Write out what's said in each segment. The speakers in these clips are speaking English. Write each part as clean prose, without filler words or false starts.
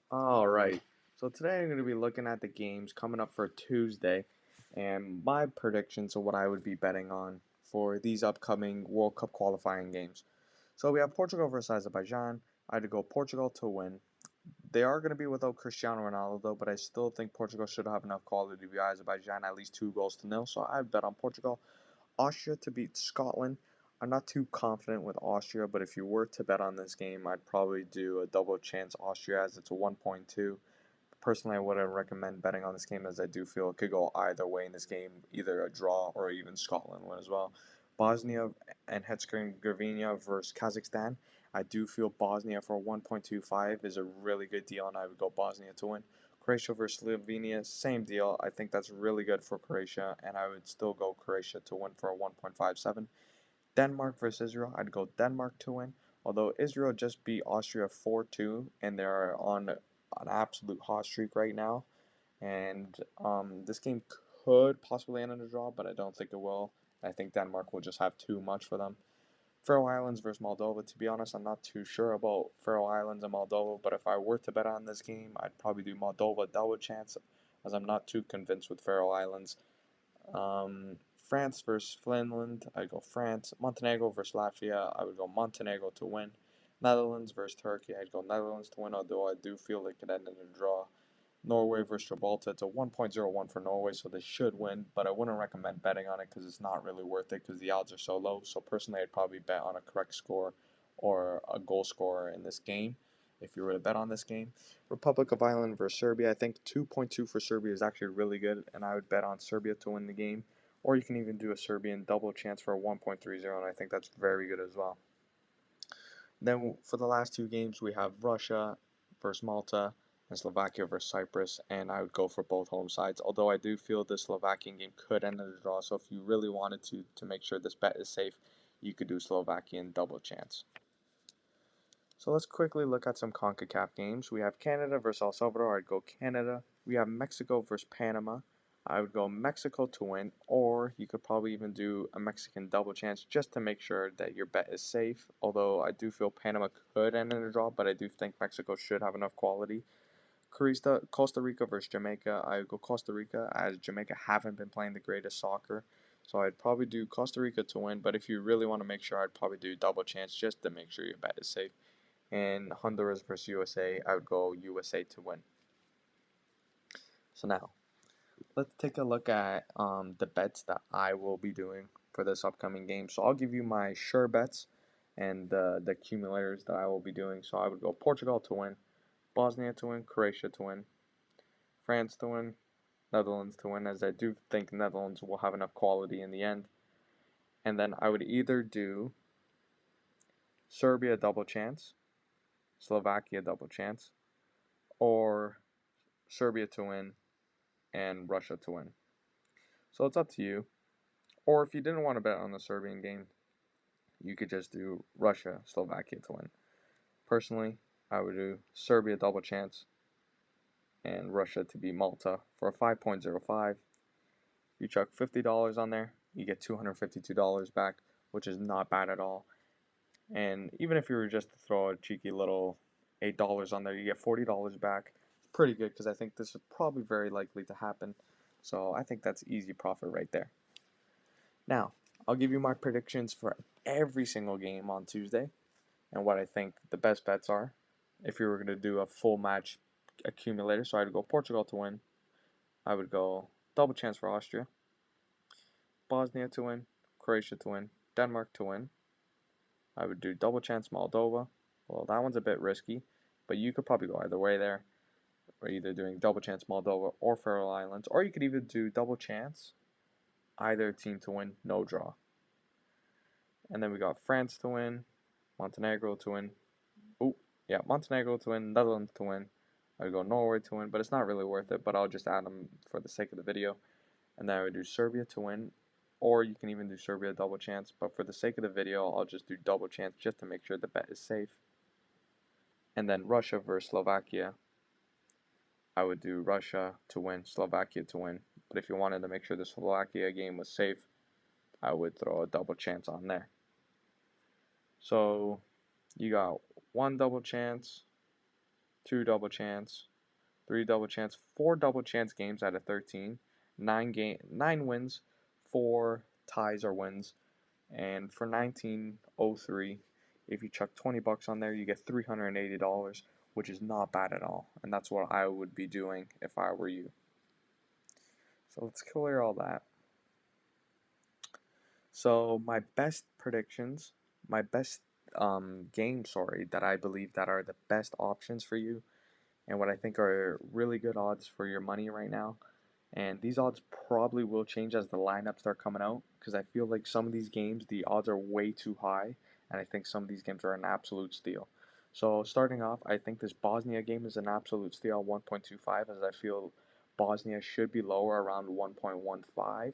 Alright, so today I'm going to be looking at the games coming up for Tuesday and my predictions of what I would be betting on for these upcoming World Cup qualifying games. So we have Portugal versus Azerbaijan. I'd go Portugal to win. They are going to be without Cristiano Ronaldo though, but I still think Portugal should have enough quality to beat Azerbaijan at least 2 goals to nil. So I bet on Portugal. Austria to beat Scotland. I'm not too confident with Austria, but if you were to bet on this game, I'd probably do a double chance Austria as it's a 1.2. Personally, I wouldn't recommend betting on this game as I do feel it could go either way in this game, either a draw or even Scotland win as well. Bosnia and Herzegovina versus Kazakhstan. I do feel Bosnia for 1.25 is a really good deal, and I would go Bosnia to win. Croatia versus Slovenia, same deal. I think that's really good for Croatia, and I would still go Croatia to win for a 1.57. Denmark versus Israel, I'd go Denmark to win. Although Israel just beat Austria 4-2, and they're on an absolute hot streak right now. And this game could possibly end in a draw, but I don't think it will. I think Denmark will just have too much for them. Faroe Islands versus Moldova. To be honest, I'm not too sure about Faroe Islands and Moldova, but if I were to bet on this game, I'd probably do Moldova double chance, as I'm not too convinced with Faroe Islands. France versus Finland, I'd go France. Montenegro versus Latvia, I would go Montenegro to win. Netherlands versus Turkey, I'd go Netherlands to win, although I do feel it could end in a draw. Norway versus Gibraltar, it's a 1.01 for Norway, so they should win, but I wouldn't recommend betting on it because it's not really worth it because the odds are so low. So personally, I'd probably bet on a correct score or a goal scorer in this game if you were to bet on this game. Republic of Ireland versus Serbia, I think 2.2 for Serbia is actually really good, and I would bet on Serbia to win the game. Or you can even do a Serbian double chance for a 1.30, and I think that's very good as well. Then for the last two games, we have Russia versus Malta and Slovakia versus Cyprus, and I would go for both home sides. Although I do feel the Slovakian game could end in a draw, so if you really wanted to make sure this bet is safe, you could do Slovakian double chance. So let's quickly look at some CONCACAF games. We have Canada versus El Salvador. I'd go Canada. We have Mexico versus Panama. I would go Mexico to win, or you could probably even do a Mexican double chance just to make sure that your bet is safe. Although I do feel Panama could end in a draw, but I do think Mexico should have enough quality. Costa Rica versus Jamaica. I would go Costa Rica as Jamaica haven't been playing the greatest soccer. So I'd probably do Costa Rica to win, but if you really want to make sure, I'd probably do double chance just to make sure your bet is safe. And Honduras versus USA, I would go USA to win. So now, let's take a look at the bets that I will be doing for this upcoming game. So I'll give you my sure bets and the accumulators that I will be doing. So I would go Portugal to win, Bosnia to win, Croatia to win, France to win, Netherlands to win, as I do think Netherlands will have enough quality in the end. And then I would either do Serbia double chance, Slovakia double chance, or Serbia to win and Russia to win. So it's up to you. Or if you didn't want to bet on the Serbian game, you could just do Russia, Slovakia to win. Personally, I would do Serbia double chance and Russia to beat Malta for a 5.05. You chuck $50 on there, you get $252 back, which is not bad at all. And even if you were just to throw a cheeky little $8 on there, you get $40 back. It's pretty good because I think this is probably very likely to happen. So I think that's easy profit right there. Now, I'll give you my predictions for every single game on Tuesday and what I think the best bets are. If you were going to do a full match accumulator, so I'd go Portugal to win. I would go double chance for Austria, Bosnia to win, Croatia to win, Denmark to win. I would do double chance Moldova. Well, that one's a bit risky, but you could probably go either way there. Or either doing double chance Moldova or Faroe Islands, or you could even do double chance either team to win, no draw. And then we got France to win, Montenegro to win. Oh, yeah, Montenegro to win, Netherlands to win. I would go Norway to win, but it's not really worth it, but I'll just add them for the sake of the video. And then I would do Serbia to win, or you can even do Serbia double chance, but for the sake of the video, I'll just do double chance just to make sure the bet is safe. And then Russia versus Slovakia. I would do Russia to win, Slovakia to win. But if you wanted to make sure the Slovakia game was safe, I would throw a double chance on there. So you got one double chance, 2 double chance, 3 double chance, 4 double chance games out of 13, 9 wins, 4 ties or wins, and for 1903, if you chuck 20 bucks on there, you get $380, which is not bad at all. And that's what I would be doing if I were you. So let's clear all that. So my best predictions, my best games, sorry, that I believe that are the best options for you, and what I think are really good odds for your money right now. And these odds probably will change as the lineups start coming out because I feel like some of these games the odds are way too high, and I think some of these games are an absolute steal. So starting off, I think this Bosnia game is an absolute steal, 1.25, as I feel Bosnia should be lower around 1.15.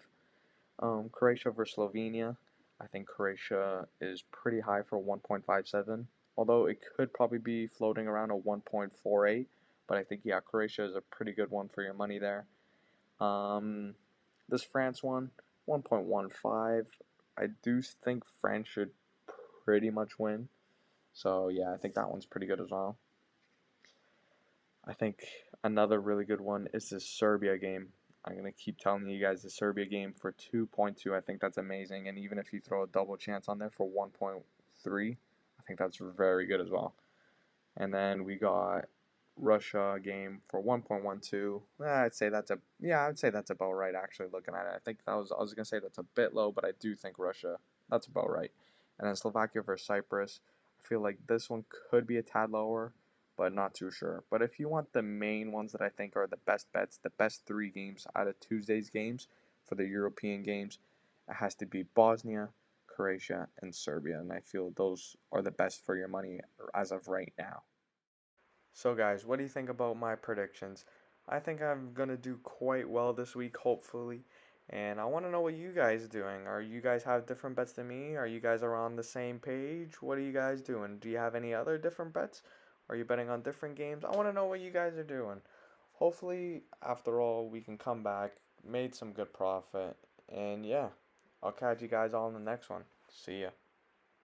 Croatia versus Slovenia. I think Croatia is pretty high for 1.57, although it could probably be floating around a 1.48. But I think, yeah, Croatia is a pretty good one for your money there. Um, this France one, 1.15. I do think France should pretty much win. So, yeah, I think that one's pretty good as well. I think another really good one is this Serbia game. I'm going to keep telling you guys the Serbia game for 2.2. I think that's amazing. And even if you throw a double chance on there for 1.3, I think that's very good as well. And then we got Russia game for 1.12. I'd say that's about right actually looking at it. I was going to say that's a bit low, but I do think Russia, that's about right. And then Slovakia versus Cyprus. I feel like this one could be a tad lower, but not too sure. But if you want the main ones that I think are the best bets, the best 3 games out of Tuesday's games for the European games, it has to be Bosnia, Croatia, and Serbia. And I feel those are the best for your money as of right now. So, guys, what do you think about my predictions? I think I'm going to do quite well this week, hopefully. And I want to know what you guys are doing. Are you guys have different bets than me? Are you guys on the same page? What are you guys doing? Do you have any other different bets? Are you betting on different games? I want to know what you guys are doing. Hopefully, after all, we can come back, made some good profit. And yeah, I'll catch you guys all in the next one. See ya.